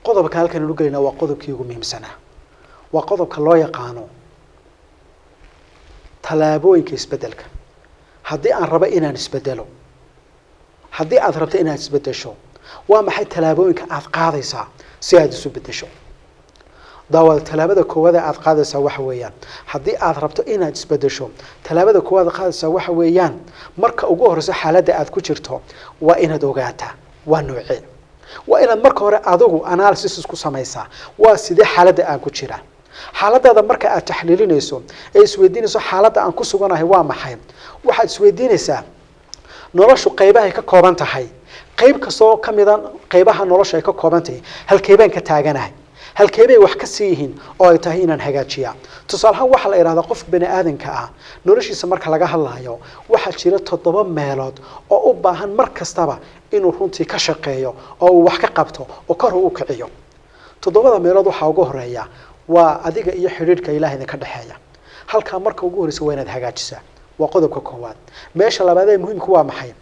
qodobka halkan uu galina waa qodobkii ugu muhiimsanaa waa qodobka loo yaqaano talaabooyinka isbedelka haddii aan rabo inaan isbedelo haddii aad rabto inaad isbedesho waa maxay talaabooyinka aad qaadaysaa si aad isu bedesho daawada talaabada koowaad aad qaadaysaa waxa weeyaan haddii aad rabto inaad isbedesho talaabada koowaad qaadaysaa waxa weeyaan marka ugu horeyso xaaladda aad ku jirto waa inaad ogaataa waa noocee waa inaad marka hore adigu analysis isku samaysaa waa sidee xaaladda aan ku jiraa xaaladda marka aad taxliilinayso ee isweydiinayso xaaladda aan ku suganahay waa maxay waxaad isweydiinaysaa noloshu qaybaha ka kooban tahay qayb kastoo kamid ah qaybaha nolosha ay ka kooban tahay halkeebaan ka taaganahay halkeebay wax ka siihiin oo ay tahay inaan hagaajiya tusaalahan waxa la yiraahdaa qof bini aadanka ah noloshiisa marka laga hadlayo waxa jira 7 meelood oo u baahan mar kastaba inuu runtii ka shaqeeyo oo uu wax ka qabto oo kor u kiciyo 7 meelood waxa ugu horeeya waa adiga iyo xiriirka Ilaahay ka dhaxeeya halka marka ugu horeysa waa inaad hagaajisaa waa qodobka koowaad meesha labaad ee muhiimku waa maxay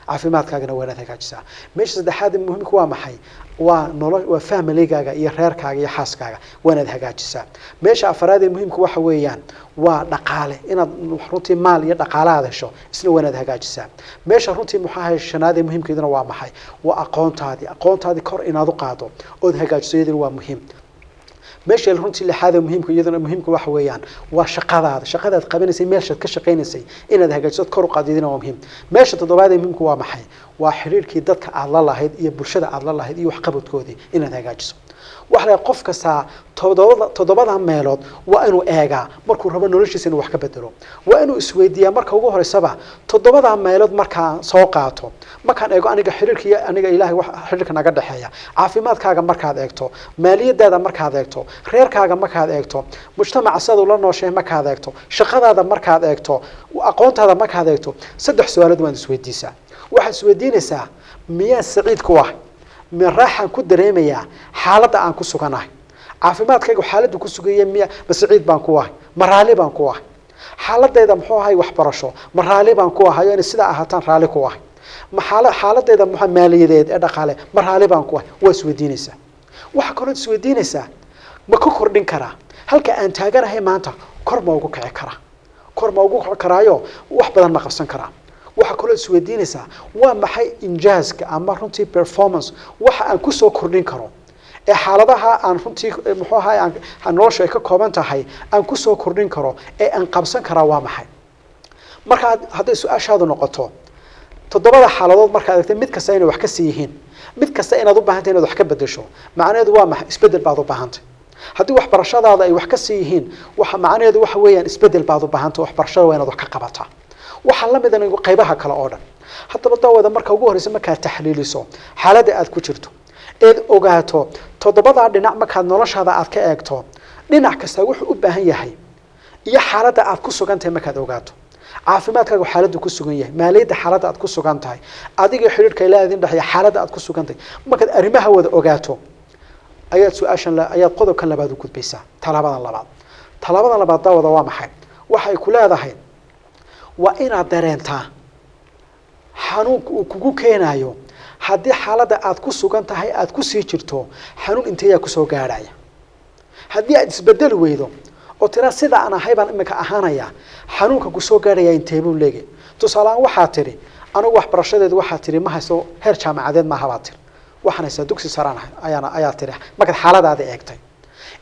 caafimaadkaaga waa inaad hagaajisaa meesha saddexaad ee muhiimku waa maxay waa family-gaaga iyo reerkaaga iyo xaaskaaga waa inaad hagaajisaa meesha afraad ee muhiimku waxa weeyaan waa dhaqaale inaad runtii maal iyo dhaqaale aad hesho isna waa inaad hagaajisaa meesha runtii maxaa shanaad ee muhiimkeeduna waa maxay waa aqoontaadii kor inaad u qaado oo hagaajiso iyaduna waa muhiim meesha runtii lixaad muhiimka iyaduna muhiimka waxa weeyaan waa shaqadaad qabanaysa meesha ka shaqeynaysa inaad hagaajiso kor u qaadidina waa muhiim meesha toddobaad muhiimku waa maxay waa xiriirkii dadka aad la lahayd iyo bulshada aad la lahayd iyo wax qabadkoodii inaad hagaajiso waxa la qof kasta toddobada meelood waa inuu eegaa markuu rabo noloshiisa inuu wax ka bedelo waa inuu isweydiiyaa marka ugu horeysaba toddobada meelood marka soo qaato markaan eego aniga xiriirkii aniga Ilaahay wax xiriirka naga dhaxeeya caafimaadkaaga markaad eegto maaliyadaada markaad eegto reerkaaga markaad eegto mujtamaca sida uu la nooshay markaad eegto shaqadaada markaad eegto aqoontaada markaad eegto saddex su'aalood waan isweydiisaa waxaad isweydiinaysaa miyaa saciid ku ah من راحة كده ريميا حالة عن كسوكناه عافيمات كيجو حالة كسوكية مية بس عيد بانكواه مرالي بانكواه حالة إذا محوها هاي وحبرشوا مرالي بانكواه يعني سلا أهتان رالي كواه حالة إذا محو مالية إذا دخله مرالي بانكواه وسويدينيسا وحكرت سويدينيسا ما كوكردين كرا هل كأن تاجر هي مانتا كرموجو كعكرا كرموجو كرايو وحبذا ما قفصن كرا waxa kale isweydiinaysaa waa maxay injaaska ama runtii performance waxa aan ku soo kordhin karo ee xaaladaha aan runtii muxuu ahaa aan nolosha ka kooban tahay aan ku soo kordhin karo ee aan qabsan kara waa maxay marka haddii su'aashaadu noqoto toddobada xaaladood marka aad mid kasta inay wax ka siihiin mid kasta inaad u baahantahay inaad wax ka bedesho macnaheedu waa maxay isbedel baad u baahantahay haddii wax barashadaada ay wax ka siihiin waxa macnaheedu waxa weeyaan isbedel baad u baahantahay wax barashada waa inaad wax ka qabataa waxa la mid ah qaybaha kala oo dhan hadaba daawada marka ugu horeysa marka taxliiliso xaaladda aad ku jirto eed ogaato toddobada dhinac marka noloshaada aad ka eegto dhinac kasta wuxuu u baahan yahay iyo xaaladda aad ku sugantahay marka aad ogaato caafimaadkaaga xaaladdu ku sugan yahay maaliyadda xaaladda aad ku sugan tahay adiga xiriirka Ilaahay dhaxaya xaaladda aad ku sugan tahay marka arrimaha wada ogaato ayaad su'aashan ayaad qodobkan labaad u gudbaysaa talaabada labaad daawada waa maxay waxay ku leedahay waa inaad dareentaa xanuunka uu kugu keenayo haddii xaaladda aad ku sugan tahay aad ku sii jirto xanuun inteeyaa ku soo gaaraya haddii aad isbedel weydo oo tira sida aan ahay baan imika ahaanaya xanuunka ku soo gaaraya intee buu leeyahay tusaalaan waxaa tiri anigu wax barashadeedu waxaa tiri ma hayso heer jaamacadeed ma habaad tiri waxaan haysaa dugsi saraan ayaa tiri markaad xaaladaada eegtay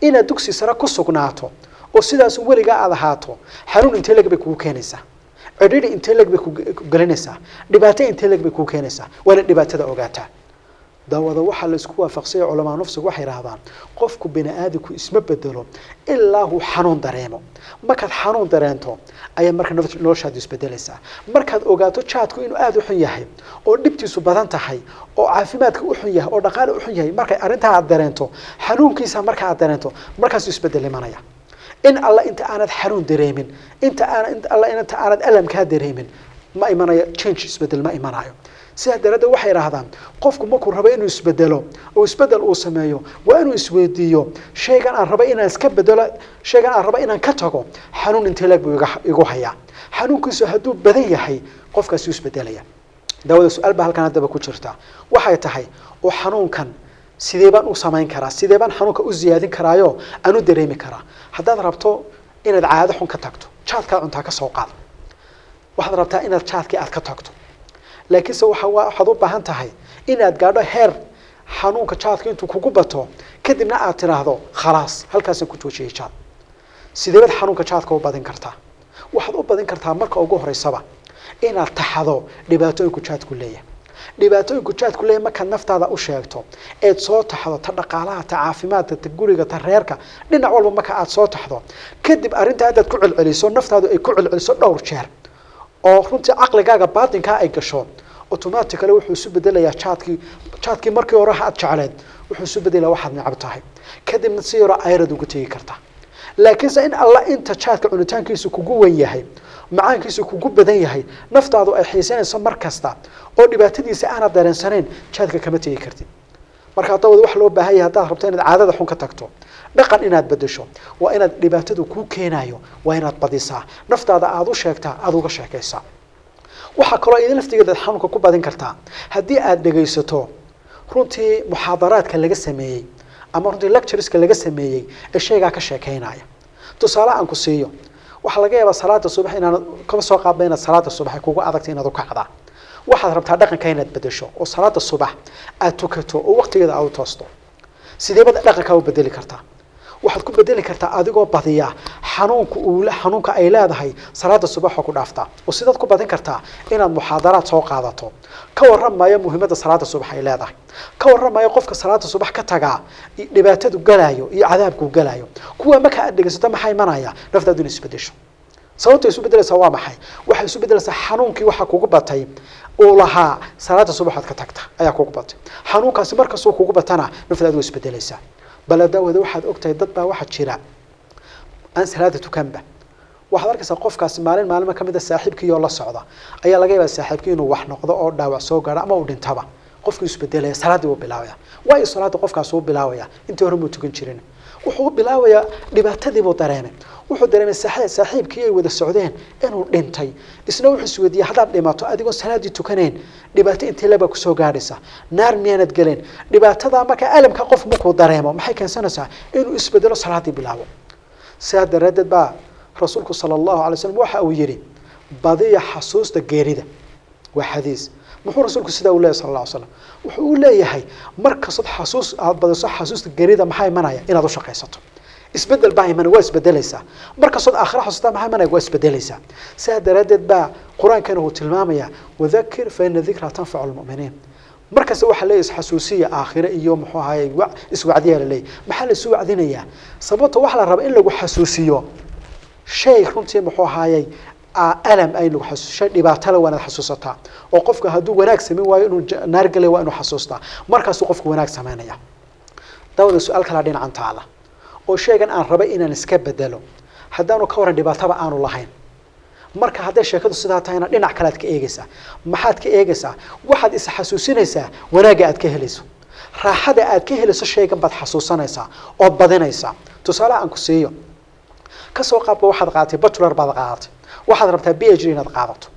inaad dugsi sare ku sugnaato oo sidaas weliga aad ahaato xanuun intee leeg bay kugu keenaysaa عديد أنت لك بكجلنسا دبعتين أنت لك بكوكينسا ولا دبعت هذا أوجاته ده وضوح الأسكوا فقصية علماء نفسه وحي رهبان قفك بين آدك اسم بدله إلا هو حنون دريمه ما كان حنون درينته أي مركز نفس هذا يسبدلسا مركز أوجاته شاتكو إنه آدو حياه أو دبتي سبادان تحي أو عافيماتك أحياه أو دقال أحياه مركز أرنتها على درينته حنون كيسا مركز على درينته مركز يسبدل منايا إن الله أنت أنا حنون دريمن أنت الله أنت أنا ألم كهدريمن ما إيمانيا change يسبدل ما إيمانيا سهد هذا وحي رهضان قفكم مكر ربا إنه يسبدله أو يسبدل أو سمايو وإنه يسوديو شيء كان ربا إنه يسكبدل شيء كان ربا إنه كتاقو حنون أنت لك بيجوحيا حنون كيسو هدو بدي حي قفك يسبدليا ده سؤال بهال كان هذا بكوتشرتا وحي تحي وحنون كان sidee baan u samayn karaa sidee baan xanuunka u ziyaadin karaayo aan u dareemi karaa haddaad rabto inaad caado xun ka tagto jaadka cuntaa ka soo qaad waxaad rabtaa inaad jaadkii aad ka tagto laakiin se waxaad u baahan tahay inaad gaadho heer xanuunka jaadka intuu kugu bato kadibna aad tiraahdo khalaas halkaasaan ku joojiyay jaad sidee baad xanuunka jaadka u badin kartaa waxaad u badin kartaa marka ugu horeysaba inaad taxado dhibaatooyinku jaadku leeyahay dhibaatooyinku jaadku leeyahay markaad naftaada u sheegto eed soo taxdo ta dhaqaalaha ta caafimaadka ta guriga ta reerka dhinac walba marka aad soo taxdo kadib arrinta aad ku celceliso naftaadu ay ku celceliso dhowr jeer oo runtii caqligaaga baatinka ay gasho automatically wuxuu isu bedelayaa jaadkii markii hore aad jecleed wuxuu isu bedelayaa waxaad necab tahay kadibna si yaro ayrad uga tegi kartaa laakiinse in alla inta jaadka cunitaankiisu kugu weyn yahay macaankiisu kugu badan yahay naftaadu ay xiisanayso mar kasta oo dhibaatadiisa aanad dareensanayn jaadka kama tegi kartid marka hadda wax loo baahan yahay haddaad rabto inaad caadada xun ka tagto dhaqan inaad bedesho waa inaad dhibaatadu kuu keenayo waa inaad badisaa naftaada aad u sheegtaa aad uga sheekaysaa waxaa kaloo idin laftigeeda xanuunka ku badin kartaa haddii aad dhegaysato runtii muxaadaraadka laga sameeyey ama runtii lectureska laga sameeyey ee shaygaa ka sheekaynaya tusaale aan ku siiyo waxaa laga yaabaa salaada subax inaad kaba soo qaadba inaad salaada subax kugu adagta inaad u kacdaa waxaad rabtaa dhaqanka inaad bedesho oo salaada subax aad tukato oo waqtigeeda aad u toosto sidee baad dhaqanka u bedeli kartaa waxaad ku bedeli kartaa adigoo badiya xanuunka ay leedahay salaada subax oo ku dhaafta oo sidaad ku badin kartaa inaad muxaadaraad soo qaadato ka warramaya muhiimadda salaada subax ay leedahay ka warramaya qofka salaada subax ka tagaa dhibaatadu galaayo iyo cadaabku galaayo kuwa marka aad dhegeysato maxay imanaya naftaadu inay isbedesho sababta isu bedelaysaa waa maxay waxay isu bedelaysaa xanuunkii waxa kugu batay oo lahaa salaada subax aad ka tagta ayaa kugu batay xanuunkaasi markasoo kugu batana naftaadu way isbedelaysaa baladawada waxaad ogtahay dad baa waxa jira aan salaada tukanba waxaad arkaysaa qofkaasi maalin kamid ah saaxiibkii oo la socda ayaa laga yaabaa saaxiibkii inuu wax noqdo oo dhaawac soo gaaro ama uu dhintaba qofkii isbedelaya salaadii uu bilaabaya way salaada qofkaas uu bilaabaya intii hore muu tukan jirin wuxuu bilaabaya dhibaatadii buu dareemay wuxuu dareemay saaxiibkii ay wada socdeen inuu dhintay isna wuxuu isweydiiyay haddaad dhimato adigoo salaadii tukaneen dhibaato intii laba ku soo gaadhaysa naar miyaanad galeen dhibaatada marka alamka qof markuu dareemo maxay keensanaysaa inuu isbedelo salaadii bilaabo sidaa daraaddeed baa rasuulku sala allahu alay wasalam waxa uu yidhi badiya xasuusta geerida waa xadiis muxuu rasuulku sidaa u leeyahay sala allah alay slam wuxuu u leeyahay markastood aad badiso xasuusta geerida maxaa imanaya inaad u shaqaysato isbedel baa imanaya waa isbedelaysaa markastood aakhira xasuusta maxaa imanaya waa isbedelaysaa sidaa daraaddeed baa qur-aankana uu tilmaamaya wadakir fa ina dikra tanfacu lmu'miniin markasta waxaa leeyahay isxasuusiya aakhire iyo muxuu ahaayey iswacdiyaa la leeyahay maxaa la isu wacdinayaa sababta waxa la rabaa in lagu xasuusiyo shay runtii muxuu ahaayey alam ay lagu xasuushay dhibaato la wanaag xasuusataa oo qofka hadduu wanaag sameyn waayo inuu naar galay waa inuu xasuustaa markaasuu qofku wanaag sameynaya dawada su-aal kala dhinacan taala oo sheegan aan rabay inaan iska bedelo haddaanu ka waran dhibaataba aanu lahayn marka hadday sheekadu sidaa tahayna dhinac kale aad ka eegaysaa maxaad ka eegaysaa waxaad is xasuusinaysaa wanaagga aad ka helayso raaxada aad ka helayso shaygan baad xasuusanaysaa ood badinaysaa tusaale aan ku siiyo kasoo qaabka waxaad qaadatay bachelor baad qaadatay waxaad rabtaa PhD inaad qaadato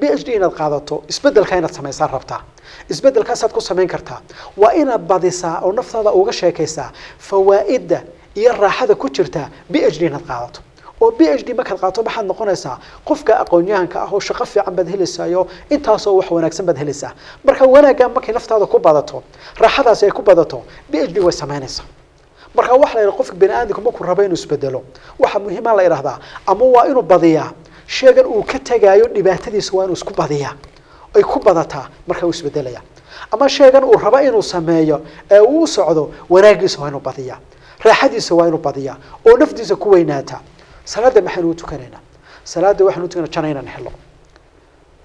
PhD inaad qaadato isbedelka inaad samaysaa rabtaa isbedelkaasaad ku samayn kartaa waa inaad badisaa oo naftaada uga sheekaysaa fawaa'idda iyo raaxada ku jirta PhD inaad qaadato oo PhD markaad qaadato maxaad noqonaysaa qofka aqoon-yahanka ah oo shaqo fiican baad helaysaa intaasoo wax wanaagsan baad helaysaa marka wanaagga markay naftaada ku badato raaxadaasi ay ku badato PhD way samaynaysaa marka wax la yiraahdo qofka bini'aadamku markuu rabo inuu isbedelo waxa muhiim ah la yiraahdaa ama waa inuu badiyaa sheegan uu ka tagaayo dhibaatadiisa waa inuu isku badiyaa ay ku badataa marka uu isbedelaya ama sheegan uu rabo inuu sameeyo ee uu socdo wanaagiisa waa inuu badiyaa raaxadiisa waa inuu badiyaa oo naftiisa ku weynaata salaada maxaan u tukanaynaa salaada waxaan u tukanaynaa jannada inaan helo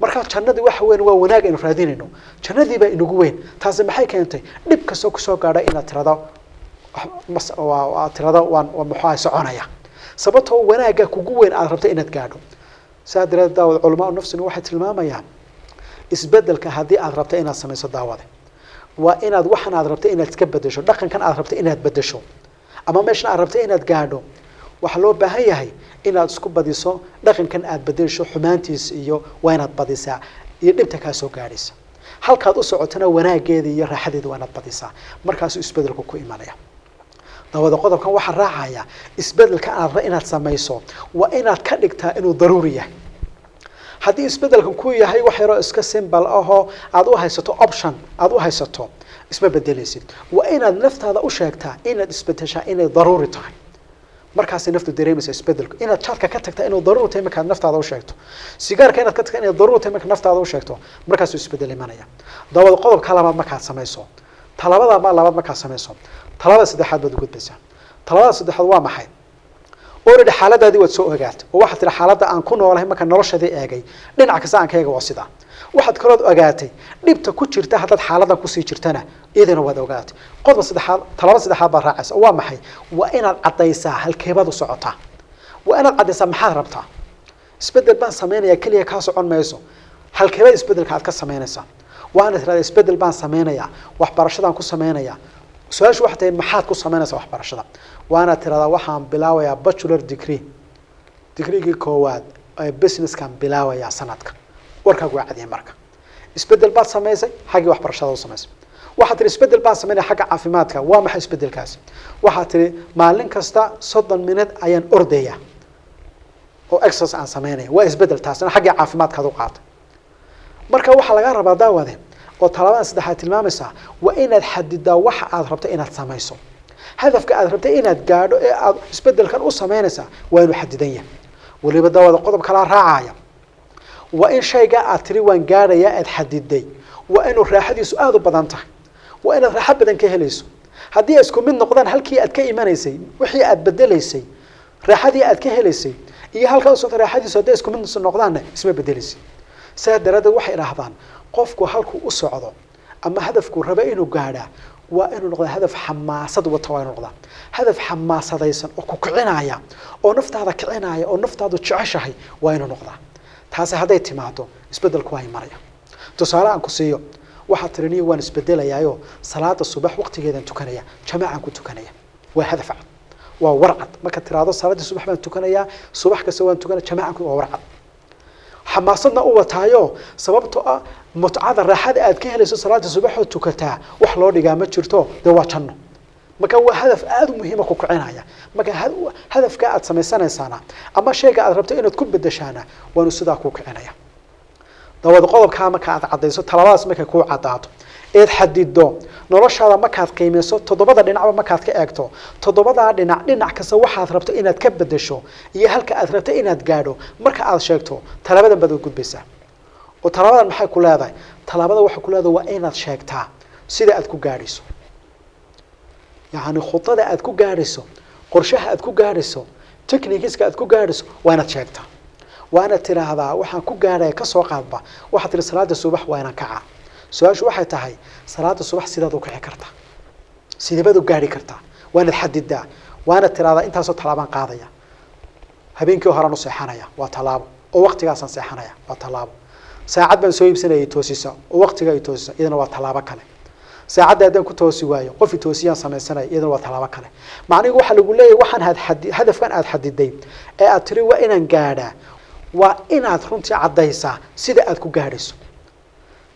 marka jannadii waxa weyn waa wanaag aynu raadinayno jannadii baa inagu weyn taasi maxay keentay dhib kastoo ku soo gaadha inaad tirado waan muxuu soconaya sababtoo wanaagga kugu weyn aad rabto inaad gaadho saadira daawad culamaa nafsiga waxay tilmaamayaan isbedelka hadii aad rabto inaad samayso daawada waa inaad waxan aad rabto inaad iska bedesho dhaqankan aad rabto inaad bedesho ama meeshan aad rabto inaad gaadho waxa loo baahan yahay inaad isku badiso dhaqankan aad bedesho xumaantiis iyo waa inaad badisaa iyo dhibta ka soo gaadhaysa halkaad u socotana wanaageeda iyo raaxadeeda waa inaad badisaa markaasuu isbedelku ku imanaya dawada qodobkan waxa raacaya isbedelka aad rabto inaad samayso waa inaad ka dhigtaa inuu daruuri yahay haddii isbedelkan ku yahay wax yar oo iska simple ah aad u haysato option aad u haysato isma bedelaysid waa inaad naftaada u sheegtaa inaad isbedeshaa inay daruuri tahay markaas naftu dareemaysa isbedelku inaad chatka ka tagtaa inuu daruuri tahay markaad naftaada u sheegto sigaarka inaad ka tagtaa inay daruuri tahay markaad naftaada u sheegto markaas uu isbedel imanaya dawada qodobka labaad markaad samayso talabada labaad markaad samayso talabada saddexaad baad u gudbaysaa talabada saddexaad waa maxay already xaaladaadii waad soo ogaatay oo waxaad tiri xaaladda aan ku noolahay marka noloshadii eegay dhinac kasta aan ka eego waa sidaa waxaad kalood ogaatay dhibta ku jirta haddaad xaaladan kusii jirtana iyadana waad ogaatay qodobka saddexaad talabada saddexaad baad raacaysa waa maxay waa inaad caddaysaa halkeebaad u socotaa waa inaad caddaysaa maxaad rabtaa isbedel baan samaynayaa keliya kaa socon mayso halkeebad isbedelka aad ka samaynaysaa waa inaad tiraahdaa isbedel baan samaynayaa waxbarashadaan ku samaynayaa su-aashu waxay tahay maxaad ku samaynaysaa waxbarashada waa inaad tiraahdaa waxaan bilaabayaa bachelor degreegii koowaad ee businesskan bilaabayaa sanadka warkaagu waa cadiyay marka isbedel baad samaysay xaggii waxbarashada u samaysay waxaad tiri isbedel baan samaynaya xagga caafimaadka waa maxay isbedelkaasi waxaad tiri maalin kasta 30 minute ayaan ordaya oo exercise aan samaynaya waa isbedel taasina xagga caafimaadka u qaatay marka waxa laga rabaa daawade oo talabada saddexaad tilmaamaysa waa inaad xadidaa waxa aad rabto inaad samayso hadafka aad rabto inaad gaadho ee aad isbedelkan u samaynaysa waa inuu xadidan yahay waliba daawada qodob kala raacaya waa in shayga aad tiri waan gaadhaya aad xadiday waa inuu raaxadiisu aad u badan tahay waa inaad raaxo badan ka helayso haddii ay isku mid noqdaan halkii aad ka imanaysay wixii aad bedelaysay raaxadii aad ka helaysay iyo halka soo raaxadiisu hadday isku mid noqdaanna isma bedelaysay saa daraadeed waxay idhaahdaan qofku halkuu u socdo ama hadafku raba inuu gaadhaa waa inuu noqdaa hadaf xamaasad wata waa inuu noqdaa hadaf xamaasadaysan oo ku kicinaya oo naftaada kicinaya oo naftaadu jeceshahay waa inuu noqdaa taasi hadday timaado isbedelku waa imanaya tusaale aan ku siiyo waxaad tiriniyo waan isbedelayaayo salaada subax waqtigeedan tukanaya jamaacan ku tukanaya waa hadaf cad waa warcad marka tiraado salaada subax baan tukanayaa subax kasta waan tukanaya jamaacan waa warcad xamaasadna u wataayo sababtoo ah mutcada raaxada aad ka helayso salaada subax oo tukataa wax loo dhigaa ma jirto de waa janno marka waa hadaf aad u muhiim ah ku kicinaya marka hadafka aad samaysanaysaana ama shayga aad rabto inaad ku bedeshaana waanu sidaa ku kicinaya dawada qodobka marka aad cadayso talabadaas markay ku cadaato eed xadido noloshaada markaad qiimeyso toddobada dhinacba markaad ka eegto toddobada dhinac kasta waxaad rabto inaad ka bedesho iyo halka aad rabto inaad gaadho marka aad sheegto talabadan baad u gudbaysaa oo talabadan maxay ku leedahay talabada waxa ku leedahay waa inaad sheegtaa sida aad ku gaadhayso yaani khudada aad ku gaadhayso qorshaha aad ku gaadhayso techniques aad ku gaadhayso waa inaad sheegtaa waa inaad tiraahdaa waxaan ku gaadhay ka soo qaadba waxaad tiri salaada subax waa inaan kacaa su-aashu waxay tahay salaada subax sidaad u kici kartaa sideebaad u gaadhi kartaa waa inaad xadidaa waa inaad tiraahdaa intaasoo talaabaan qaadaya habeenkii horaan u seexanaya waa talaabo oo waqtigaasaan seexanaya waa talaabo saacad baan soo iibsanayay toosisa oo waqtiga ay toosisa iyadana waa talaabo kale saacadda haddaan ku toosi waayo qof i toosiyaan samaysanaya iyadana waa talaabo kale macnihiigu waxaa lagu leeyahay waxaan hadafkan aad xadiday ee aad tiri waa inaan gaadhaa waa inaad runtii caddaysaa sida aad ku gaadhayso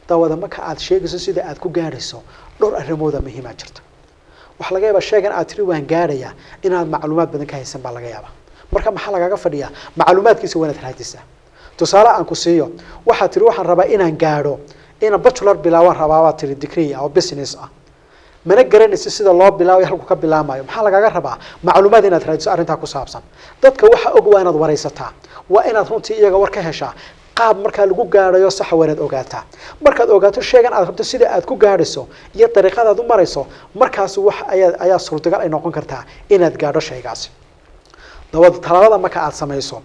dawada marka aad sheegayso sida aad ku gaadhayso dhowr arrimooda muhiim ah jirta waxa laga yaabaa sheegan aad tiri waan gaadhayaa inaad macluumaad badan ka haysan baa laga yaabaa marka maxaa lagaga fadhiyaa macluumaadkiisa waa inaad raadisaa tusaale aan ku siiyo waxaad tiri waxaan rabaa inaan gaadho inaan bachelor bilaawaan rabaa waad tiri degree oo business ah mana garanaysa sida loo bilaabayo halku ka bilaamayo maxaa lagaga rabaa macluumaad inaad raadiso arrintaa ku saabsan dadka waxa og waa inaad waraysataa waa inaad runtii iyaga war ka heshaa qaab marka lagu gaadhayo sax wanaad ogaataa markaad ogaato sheegan aad rabto sida aad ku gaadhayso iyo dariiqadaad u marayso markaas wax ayaa suurtagal ay noqon kartaa inaad gaadho shaygaasi dawada talabada marka aad samayso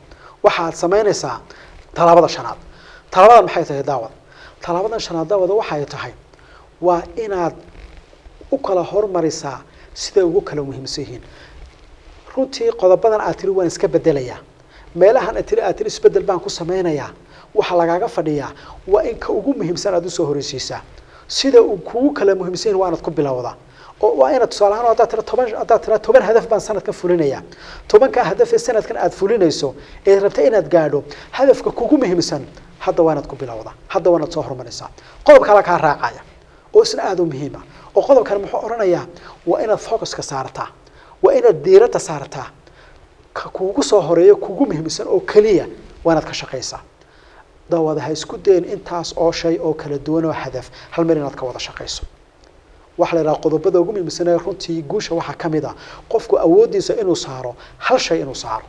waxa aad samaynaysaa talabada shanaad talabadan maxay tahay daawad talabadan shanaad daawada waxay tahay waa inaad u kala hormarisaa sida ugu kala muhiimsan yihiin runtii qodobadan aad tiri waan iska bedelayaa meelahan aad tiri isbedel baan ku sameynayaa waxa lagaga fadhiyaa waa in ka ugu muhiimsan aad u soo horeysiisaa sida uu kugu kala muhiimsan waa inaad ku bilowdaa oo waa inaad tusaalahaan haddaad tira 10 hadaf baan sanadkan fulinayaa 10 ka hadaf ee sanadkan aad fulinayso ee rabta inaad gaadho hadafka kugu muhiimsan hadda waa inaad ku bilowdaa hadda waa inaad soo horumaraysaa qodob kale kaa raacaya oo isna aad u muhiim ah oo qodobkan muxuu oranayaa waa inaad focuska saartaa waa inaad diiradda saartaa ka kuugu soo horeeyo kuugu muhiimsan oo kaliya waa inaad ka shaqaysaa daawada ha isku dayn intaas oo shay oo kala duwan oo hadaf hal mar inaad ka wada shaqayso wax la yiraahdo qodobada ugu muhiimsan ee runtii guusha waxa kamid ah qofku awoodiisa inuu saaro hal shay inuu saaro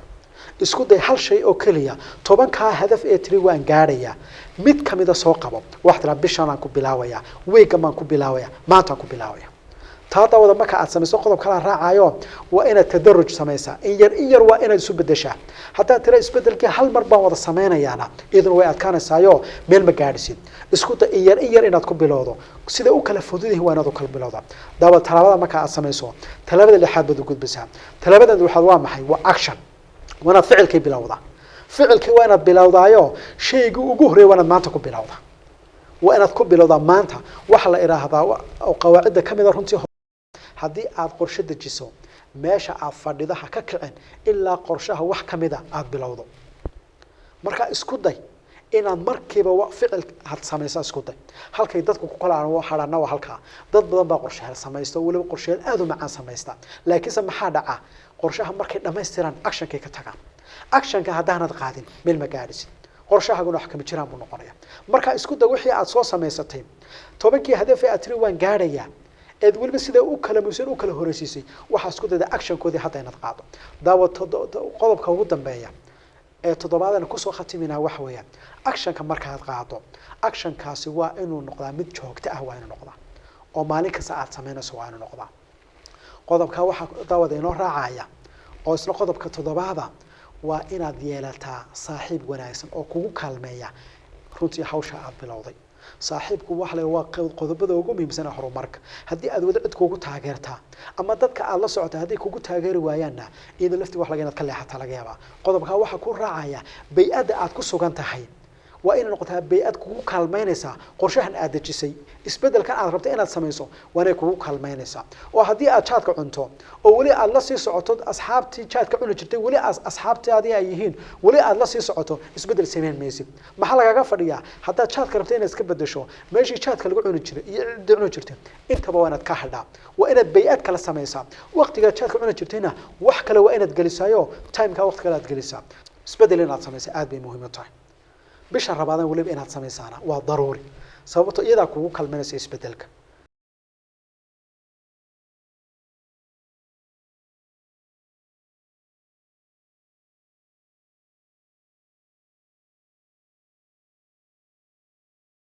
isku day hal shay oo kaliya 10 ka hadaf ee tiri waan gaaraya mid kamida soo qabo wax tira bishan aan ku bilaawaya weeyga maan ku bilaawaya maanta ku bilaawaya taada wada marka aad samayso qodob kala raacayo waa inaad tadarruj samaysaa in yar waa inaad isu bedeshaa hadaa tira isbedelkii hal mar baan wada sameynayana idan way adkaanaysayo meel ma gaadhisid isku day in yar inaad ku bilowdo sida u kala fududahay waa inaad u kala bilowdaa daawada talaabada marka aad samayso talaabada lixaad baad u gudbisaa talaabada waxaad waa maxay waa action وانا فعلكي بلاوضة فعلكي وانا بلاوضة شيء وجوهري وانا ما أنت كبلاوضة وانا كبلاوضة ما أنت وحلا إلى هذا أو قواعد كم إذا رنتي هذه عاد قرشة الجسم ماشى عفرد ذا حككعن إلا قرشها وح كم إذا عاد بلاوضة مركا اسكودي إن مركب وفعل هاد سميسا اسكودي هل كي دتك كل عن واحد عنا وهالكا ضد بدن بقرشها سميستا ولا بقرشها آذو مع سميستا لكن سمح حدا qorshaha markay dhameystiraan actionkay ka tagaan actionka hadaanad qaadin meel ma gaadhisid qorshahaguna wax kama jiraan buu noqonaya marka isku day wixii aad soo sameysatay 10kii hadaf ee aad tiri waan gaadhaya eed waliba sida u kala muuseen u kala horeysiisay waxa isku dayda actionkoodii hadda inaad qaado daawad qodobka ugu dambeeya ee toddobaadana ku soo khatimina wax weeyaan actionka marka aad qaado actionkaasi waa inuu noqdaa mid joogto ah waa inuu noqdaa oo maalin kasta aad sameynayso waa inuu noqdaa qodobka waxa daawada inoo raacaya oo isla qodobka toddobaada waa inaad yeelataa saaxiib wanaagsan oo kugu kaalmeeya runtii hawsha aad bilowday saaxiibku wax leh waa qodobada ugu muhiimsan ee horumarka haddii aad wada cid kugu taageertaa ama dadka aad la socotaa haddii kugu taageeri waayaanna iyada laftii wax laga inaad ka leexataa laga yaabaa qodobka waxa ku raacaya bay'ada aad ku sugan tahay waa in noqotaa bay'ad kugu kaalmeynaysa qorshahan aad dejisay isbedelkan aad rabto inaad samayso waa inay kugu kaalmeynaysa oo haddii aad jaadka cunto oo wali aad la sii socoto asxaabtii jaadka cuni jirtay wali asxaabtaadii ay yihiin wali aad la sii socoto isbedel sameyn maysid maxaa lagaga fadhiyaa haddaad jaadka rabto inaad iska bedesho meeshii jaadka lagu cuni jiray iyo cidda cuni jirtay intaba waa inaad ka hadhaa waa inaad bay'ad kala samaysaa waqtiga jaadka cuni jirtayna wax kale waa inaad gelisaayo timeka waqti kale aad gelisaa isbedel inaad samaysaa aad bay muhiim u tahay bisha rabaadan waliba inaad samaysaana waa daruuri sababtoo iyada kugu kalmanaysa isbedelka